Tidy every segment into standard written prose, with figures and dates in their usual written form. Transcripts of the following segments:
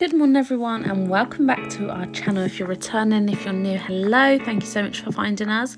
Good morning everyone and welcome back to our channel. If you're returning, if you're new, hello, thank you so much for finding us.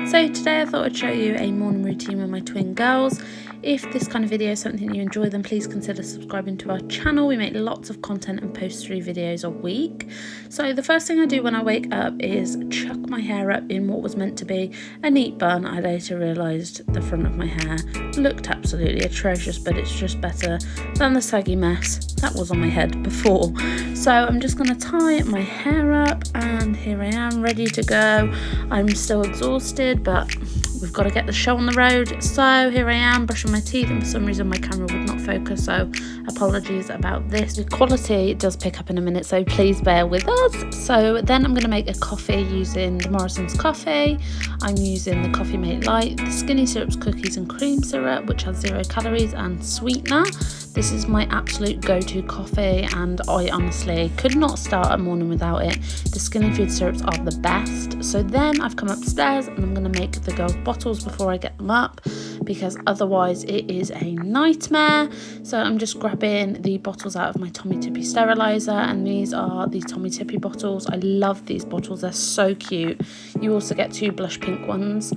So today I thought I'd show you a morning routine with my twin girls. If this kind of video is something you enjoy, then please consider subscribing to our channel. We make lots of content and post 3 videos a week. So the first thing I do when I wake up is chuck my hair up in what was meant to be a neat bun. I later realised the front of my hair looked absolutely atrocious, but it's just better than the saggy mess that was on my head before. So I'm just going to tie my hair up, and here I am ready to go. I'm still exhausted, but we've got to get the show on the road. So here I am brushing my teeth, and for some reason my camera would not focus, so apologies about this. The quality does pick up in a minute, so please bear with us. So then I'm going to make a coffee using the Morrison's coffee. I'm using the Coffee Mate Light, the Skinny Syrups cookies and cream syrup, which has 0 calories and sweetener. This is my absolute go-to coffee, and I honestly could not start a morning without it. The Skinny Food syrups are the best. So then I've come upstairs and I'm going to make the girls bottles before I get them up, because otherwise it is a nightmare. So I'm just grabbing the bottles out of my Tommy Tippy sterilizer, and these are the Tommy Tippy bottles. I love these bottles, they're so cute. You also get 2 blush pink ones.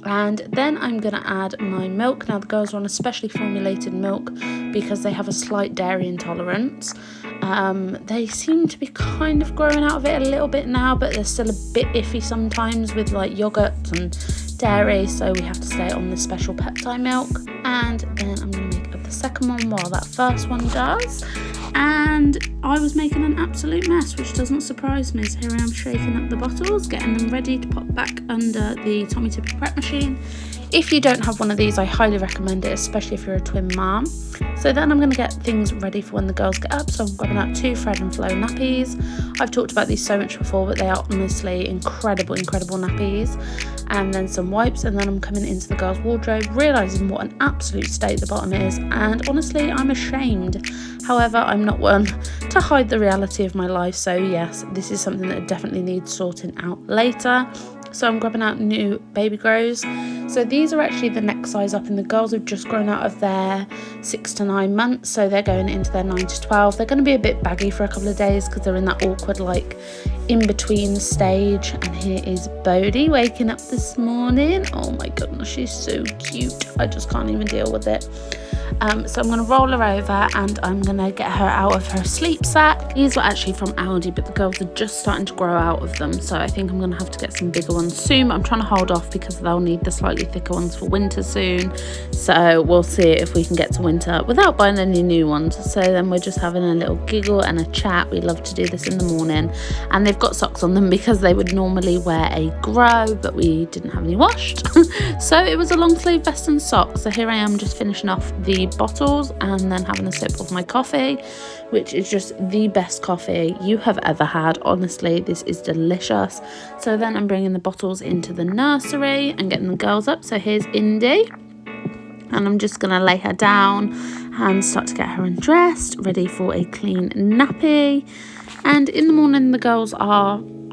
And then I'm going to add my milk. Now the girls are on a specially formulated milk because they have a slight dairy intolerance. They seem to be kind of growing out of it a little bit now, but they're still a bit iffy sometimes with like yogurt and dairy, so we have to stay on the special peptide milk. And then I'm going to make up the second one while that first one does. And I was making an absolute mess, which doesn't surprise me. So here I am shaking up the bottles, getting them ready to pop back under the Tommy Tippy prep machine. If you don't have one of these, I highly recommend it, especially if you're a twin mom. So then I'm going to get things ready for when the girls get up. So I'm grabbing out 2 Fred and Flo nappies. I've talked about these so much before, but they are honestly incredible nappies. And then some wipes, and then I'm coming into the girls' wardrobe, realising what an absolute state the bottom is, and honestly I'm ashamed. However, I'm not one to hide the reality of my life, so yes, this is something that definitely needs sorting out later. So I'm grabbing out new baby grows. So these are actually the next size up, and the girls have just grown out of their 6 to 9 months, so they're going into their 9 to 12. They're going to be a bit baggy for a couple of days because they're in that awkward like in-between stage. And here is Bodhi waking up this morning. Oh my goodness, she's so cute. I just can't even deal with it. So I'm going to roll her over, and I'm going to get her out of her sleep sack. These were actually from Aldi, but the girls are just starting to grow out of them, so I think I'm going to have to get some bigger ones soon. I'm trying to hold off because they'll need the slightly thicker ones for winter soon, so we'll see if we can get to winter without buying any new ones. So then we're just having a little giggle and a chat. We love to do this in the morning, and they've got socks on them because they would normally wear a grow, but we didn't have any washed. So it was a long sleeve vest and socks. So here I am just finishing off the bottles and then having a sip of my coffee, which is just the best coffee you have ever had. Honestly, this is delicious. So then I'm bringing the bottles into the nursery and getting the girls up. So here's Indy, and I'm just going to lay her down and start to get her undressed, ready for a clean nappy. And in the morning the girls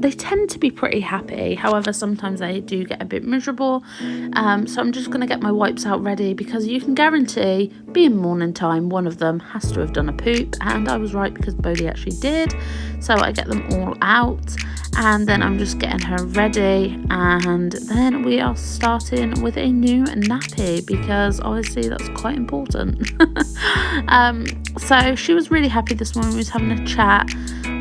they tend to be pretty happy. However, sometimes they do get a bit miserable. So I'm just going to get my wipes out ready, because you can guarantee, being morning time, one of them has to have done a poop. And I was right, because Bodhi actually did. So I get them all out, and then I'm just getting her ready. And then we are starting with a new nappy, because obviously that's quite important. So she was really happy this morning. We was having a chat.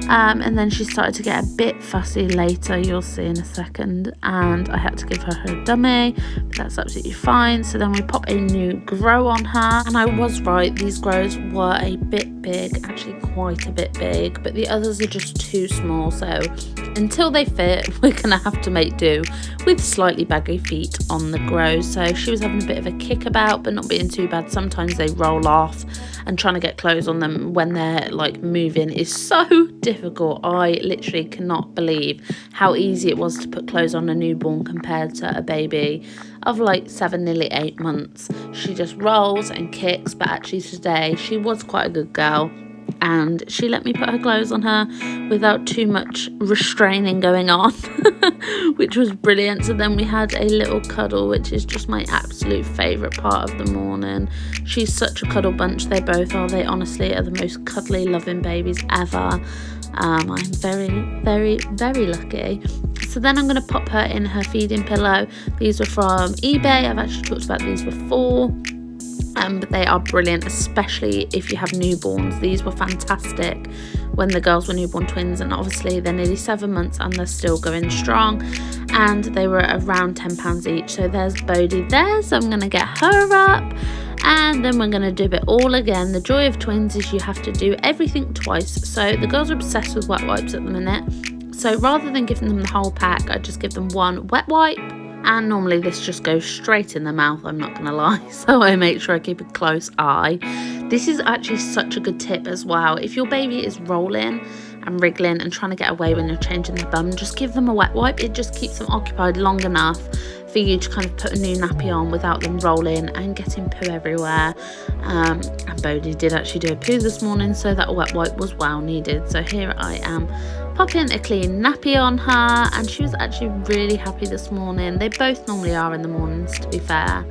And then she started to get a bit fussy later, you'll see in a second, and I had to give her her dummy, but that's absolutely fine. So then we pop a new grow on her, and I was right, these grows were a bit big, actually quite a bit big, but the others are just too small, so until they fit we're gonna have to make do with slightly baggy feet on the grows. So she was having a bit of a kickabout, but not being too bad. Sometimes they roll off, and trying to get clothes on them when they're like moving is so difficult. I literally cannot believe how easy it was to put clothes on a newborn compared to a baby of like 7, nearly 8 months. She just rolls and kicks, but actually today she was quite a good girl and she let me put her clothes on her without too much restraining going on, which was brilliant. So then we had a little cuddle, which is just my absolute favourite part of the morning. She's such a cuddle bunch, they both are. They honestly are the most cuddly, loving babies ever. I'm very, very, very lucky. So then I'm going to pop her in her feeding pillow. These were from eBay. I've actually talked about these before. But they are brilliant, especially if you have newborns. These were fantastic when the girls were newborn twins, and obviously they're nearly 7 months and they're still going strong, and they were around £10 each. So there's Bodhi there, so I'm going to get her up, and then we're going to do it all again. The joy of twins is you have to do everything twice. So the girls are obsessed with wet wipes at the minute, so rather than giving them the whole pack, I just give them one wet wipe. And normally this just goes straight in the mouth, I'm not going to lie. So I make sure I keep a close eye. This is actually such a good tip as well. If your baby is rolling and wriggling and trying to get away when you're changing their bum, just give them a wet wipe. It just keeps them occupied long enough for you to kind of put a new nappy on without them rolling and getting poo everywhere. And Bodhi did actually do a poo this morning, so that wet wipe was well needed. So here I am popping a clean nappy on her, and she was actually really happy this morning. They both normally are in the mornings, to be fair,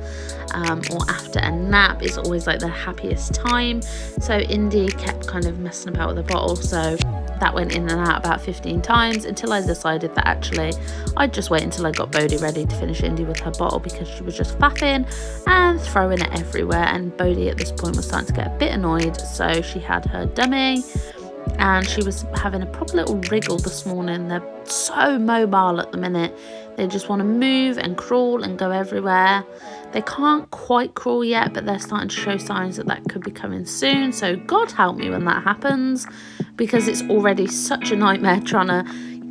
or after a nap is always like the happiest time. So Indy kept kind of messing about with the bottle, so that went in and out about 15 times until I decided that actually I'd just wait until I got Bodhi ready to finish Indy with her bottle, because she was just faffing and throwing it everywhere, and Bodhi at this point was starting to get a bit annoyed. So she had her dummy and she was having a proper little wriggle this morning. They're so mobile at the minute. They just want to move and crawl and go everywhere. They can't quite crawl yet, but they're starting to show signs that that could be coming soon. So God help me when that happens, because it's already such a nightmare trying to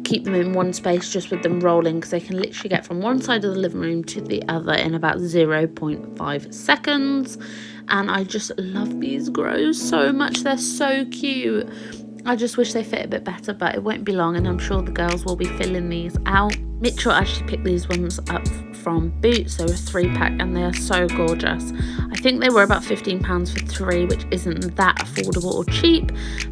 keep them in one space just with them rolling, because they can literally get from one side of the living room to the other in about 0.5 seconds. And I just love these grows so much. They're so cute. I just wish they fit a bit better, but it won't be long and I'm sure the girls will be filling these out. Mitchell actually picked these ones up from Boots. They were a 3-pack and they are so gorgeous. I think they were about £15 for 3, which isn't that affordable or cheap,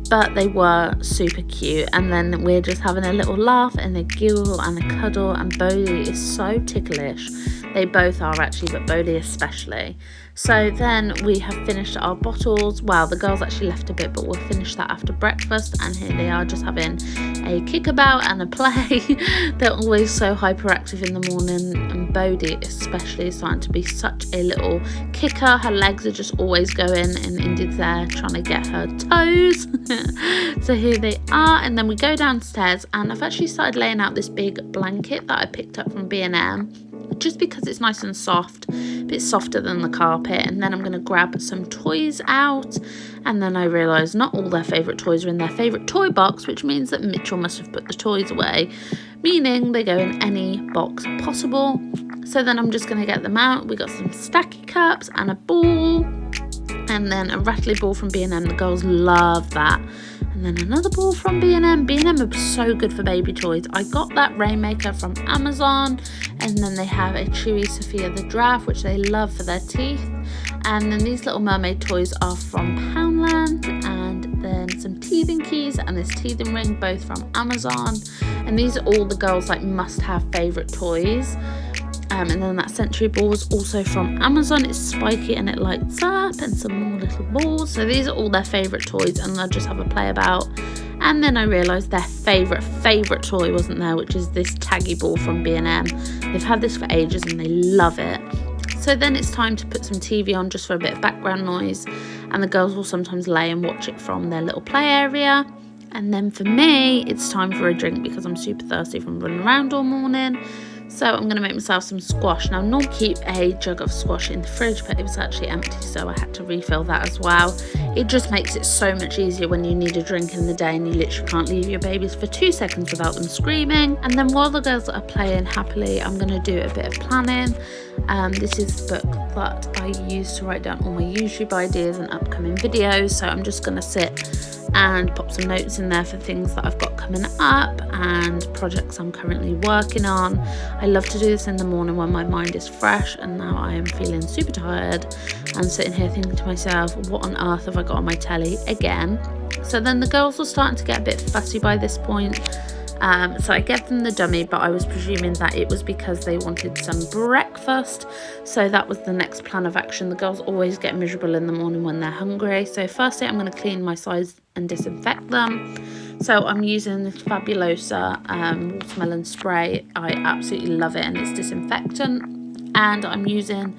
but they were super cute. And then we're just having a little laugh and a giggle and a cuddle, and Bodhi is so ticklish. They both are actually, but Bodhi especially. So then we have finished our bottles. Well, the girls actually left a bit, but we'll finish that after breakfast. And here they are just having a kickabout and a play. They're always so hyperactive in the morning, and Bodhi especially is starting to be such a little kicker. Her legs are just always going, and Indy's there trying to get her toes. So here they are, and then we go downstairs, and I've actually started laying out this big blanket that I picked up from B&M, just because it's nice and soft, a bit softer than the carpet. And then I'm going to grab some toys out, and then I realised not all their favourite toys are in their favourite toy box, which means that Mitchell must have put the toys away, meaning they go in any box possible. So then I'm just going to get them out. We got some stacky cups and a ball, and then a rattly ball from B&M. The girls love that. And then another ball from B&M. B&M are so good for baby toys. I got that Rainmaker from Amazon, and then they have a Chewy Sophia the Giraffe, which they love for their teeth. And then these little mermaid toys are from Poundland, and then some teething keys and this teething ring, both from Amazon. And these are all the girls' like must-have favourite toys. And then that Century ball was also from Amazon. It's spiky and it lights up, and some more little balls. So these are all their favourite toys, and they'll just have a play about. And then I realised their favourite toy wasn't there, which is this taggy ball from B&M. They've had this for ages and they love it. So then it's time to put some TV on just for a bit of background noise, and the girls will sometimes lay and watch it from their little play area. And then for me, it's time for a drink, because I'm super thirsty from running around all morning. So I'm going to make myself some squash. Now, I normally keep a jug of squash in the fridge, but it was actually empty, so I had to refill that as well. It just makes it so much easier when you need a drink in the day and you literally can't leave your babies for 2 seconds without them screaming. And then while the girls are playing happily, I'm going to do a bit of planning. This is book that I use to write down all my YouTube ideas and upcoming videos. So I'm just going to sit and pop some notes in there for things that I've got coming up and projects I'm currently working on. I love to do this in the morning when my mind is fresh, and now I am feeling super tired and sitting here thinking to myself, what on earth have I got on my telly again? So then the girls were starting to get a bit fussy by this point. So I gave them the dummy, but I was presuming that it was because they wanted some breakfast. So that was the next plan of action. The girls always get miserable in the morning when they're hungry. So firstly, I'm going to clean my sides and disinfect them. So I'm using this Fabulosa watermelon spray. I absolutely love it, and it's disinfectant. And I'm using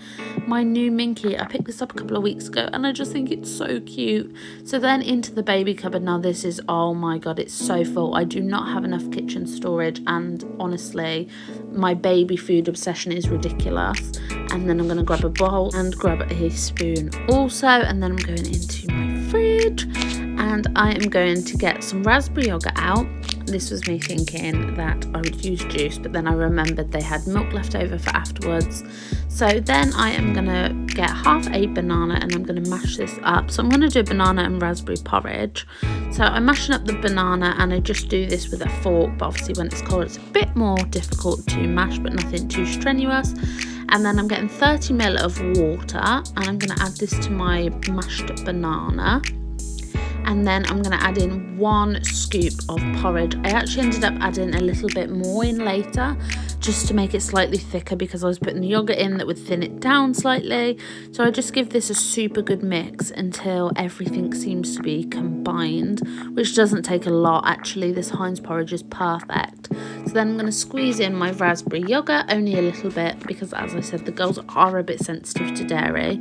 my new Minky. I picked this up a couple of weeks ago and I just think it's so cute. So then into the baby cupboard. Now this is, oh my god, it's so full. I do not have enough kitchen storage, and honestly my baby food obsession is ridiculous. And then I'm going to grab a bowl and grab a spoon also, and then I'm going into my fridge and I am going to get some raspberry yogurt out. This was me thinking that I would use juice, but then I remembered they had milk left over for afterwards. So then I am going to get half a banana and I'm going to mash this up. So I'm going to do banana and raspberry porridge. So I'm mashing up the banana and I just do this with a fork, but obviously when it's cold it's a bit more difficult to mash, but nothing too strenuous. And then I'm getting 30 ml of water and I'm going to add this to my mashed banana. And then I'm going to add in 1 scoop of porridge. I actually ended up adding a little bit more in later just to make it slightly thicker, because I was putting the yogurt in that would thin it down slightly. So I just give this a super good mix until everything seems to be combined, which doesn't take a lot actually. This Heinz porridge is perfect. So then I'm going to squeeze in my raspberry yogurt, only a little bit, because as I said, the girls are a bit sensitive to dairy.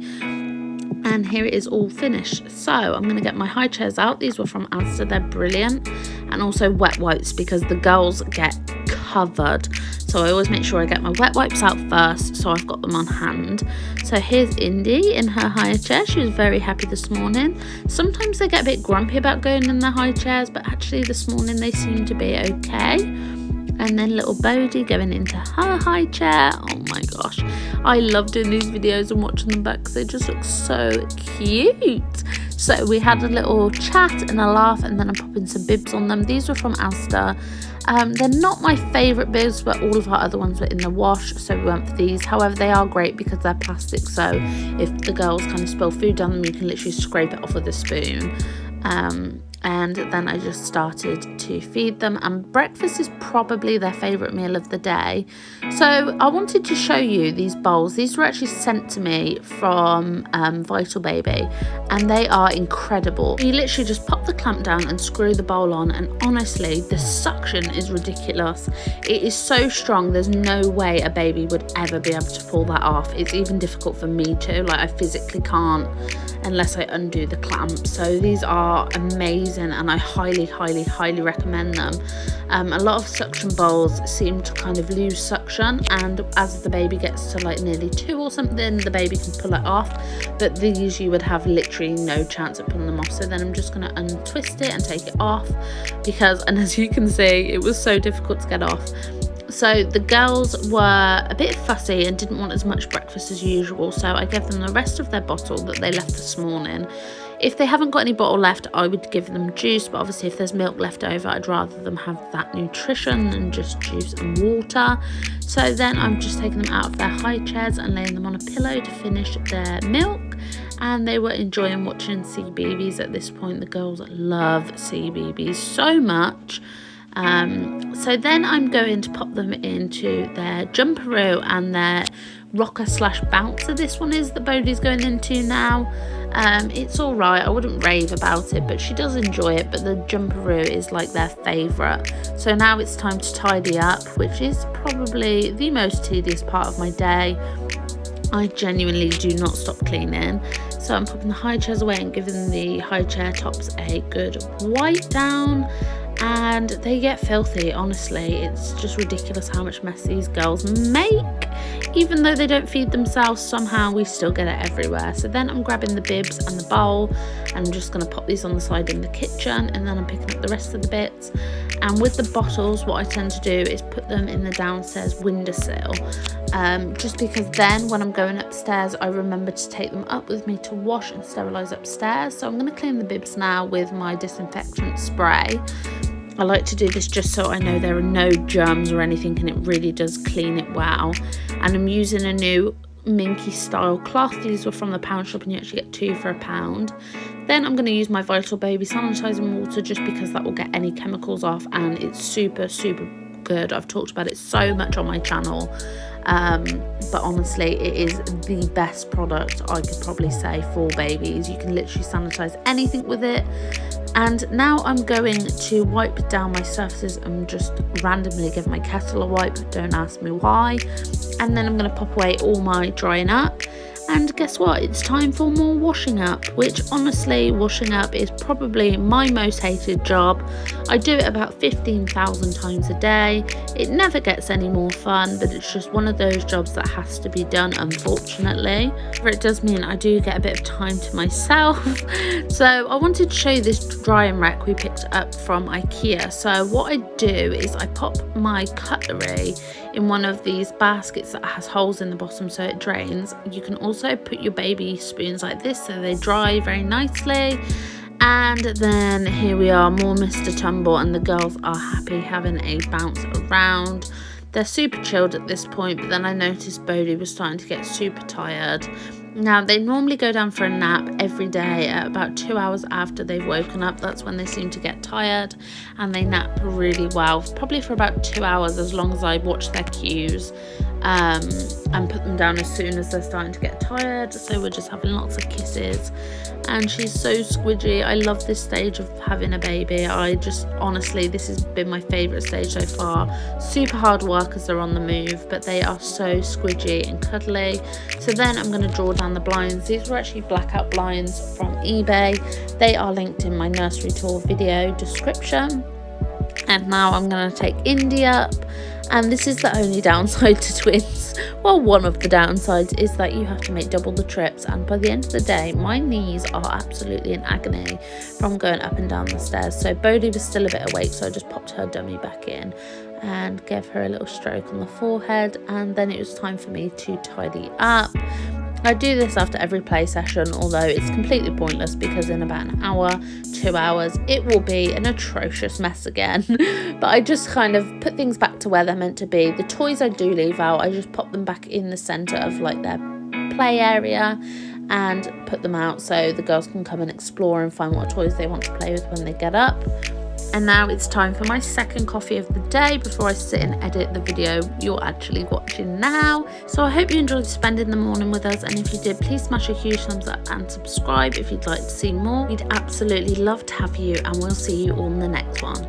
And here it is all finished. So I'm going to get my high chairs out. These were from Asda, they're brilliant. And also wet wipes, because the girls get covered. So I always make sure I get my wet wipes out first, so I've got them on hand. So here's Indy in her high chair. She was very happy this morning. Sometimes they get a bit grumpy about going in their high chairs, but actually this morning they seem to be okay. And then little Bodhi going into her high chair. Oh my gosh, I love doing these videos and watching them back because they just look so cute. So we had a little chat and a laugh, and then I'm popping some bibs on them. These were from Asda. They're not my favourite bibs, but all of our other ones were in the wash, so we went for these. However, they are great because they're plastic, so if the girls kind of spill food down them, you can literally scrape it off with a spoon. And then I just started to feed them, and breakfast is probably their favourite meal of the day. So I wanted to show you these bowls. These were actually sent to me from Vital Baby, and they are incredible. You literally just pop the clamp down and screw the bowl on, and honestly the suction is ridiculous. It is so strong, there's no way a baby would ever be able to pull that off. It's even difficult for me too, like I physically can't unless I undo the clamp. So these are amazing and I highly recommend them. A lot of suction bowls seem to kind of lose suction, and as the baby gets to like nearly 2 or something, the baby can pull it off, but these you would have literally no chance of pulling them off. So then I'm just going to untwist it and take it off, because, and as you can see, it was so difficult to get off. So the girls were a bit fussy and didn't want as much breakfast as usual, so I gave them the rest of their bottle that they left this morning. If they haven't got any bottle left, I would give them juice, but obviously if there's milk left over, I'd rather them have that nutrition than just juice and water. So then I'm just taking them out of their high chairs and laying them on a pillow to finish their milk. And they were enjoying watching CBeebies at this point. The girls love CBeebies so much. So then I'm going to pop them into their jumperoo and their rocker slash bouncer. This one is that Bodhi's going into now. It's all right, I wouldn't rave about it, but she does enjoy it. But the jumperoo is like their favourite. So now it's time to tidy up, which is probably the most tedious part of my day. I genuinely do not stop cleaning. So I'm popping the high chairs away and giving the high chair tops a good wipe down. And they get filthy, honestly. It's just ridiculous how much mess these girls make. Even though they don't feed themselves, somehow we still get it everywhere. So then I'm grabbing the bibs and the bowl, and I'm just going to pop these on the side in the kitchen, and then I'm picking up the rest of the bits. And with the bottles, what I tend to do is put them in the downstairs windowsill. just because then when I'm going upstairs I remember to take them up with me to wash and sterilise upstairs. So I'm going to clean the bibs now with my disinfectant spray. I like to do this just so I know there are no germs or anything, and it really does clean it well. And I'm using a new Minky style cloth. These were from the pound shop and you actually get 2 for £1. Then I'm going to use my Vital Baby sanitizing water just because that will get any chemicals off, and it's super good. I've talked about it so much on my channel, but honestly it is the best product I could probably say for babies. You can literally sanitize anything with it. And now I'm going to wipe down my surfaces and just randomly give my kettle a wipe, don't ask me why. And then I'm going to pop away all my drying up. And guess what? It's time for more washing up, which honestly, washing up is probably my most hated job. I do it about 15,000 times a day. It never gets any more fun, but it's just one of those jobs that has to be done, unfortunately. But it does mean I do get a bit of time to myself. So I wanted to show you this drying rack we picked up from IKEA. So what I do is I pop my cutlery in one of these baskets that has holes in the bottom so it drains. You can also put your baby spoons like this so they dry very nicely. And then here we are, more Mr. Tumble, and the girls are happy having a bounce around. They're super chilled at this point, but then I noticed Bodhi was starting to get super tired. Now, they normally go down for a nap every day at about 2 hours after they've woken up. That's when they seem to get tired, and they nap really well, probably for about 2 hours, as long as I watch their cues and put them down as soon as they're starting to get tired. So we're just having lots of kisses, and she's so squidgy. I love this stage of having a baby. Honestly, this has been my favourite stage so far. Super hard work as they're on the move, but they are so squidgy and cuddly. So then I'm going to draw down the blinds. These were actually blackout blinds from eBay. They are linked in my nursery tour video description. And now I'm going to take Indy up, and this is the only downside to twins. Well, one of the downsides is that you have to make double the trips, and by the end of the day my knees are absolutely in agony from going up and down the stairs. So Bodhi was still a bit awake, so I just popped her dummy back in and gave her a little stroke on the forehead, and then it was time for me to tidy up. I do this after every play session, although it's completely pointless because in about an hour, 2 hours, it will be an atrocious mess again. But I just kind of put things back to where they're meant to be. The toys I do leave out, I just pop them back in the centre of like their play area and put them out so the girls can come and explore and find what toys they want to play with when they get up. And now it's time for my second coffee of the day before I sit and edit the video you're actually watching now. So I hope you enjoyed spending the morning with us, and if you did, please smash a huge thumbs up and subscribe if you'd like to see more. We'd absolutely love to have you, and we'll see you all in the next one.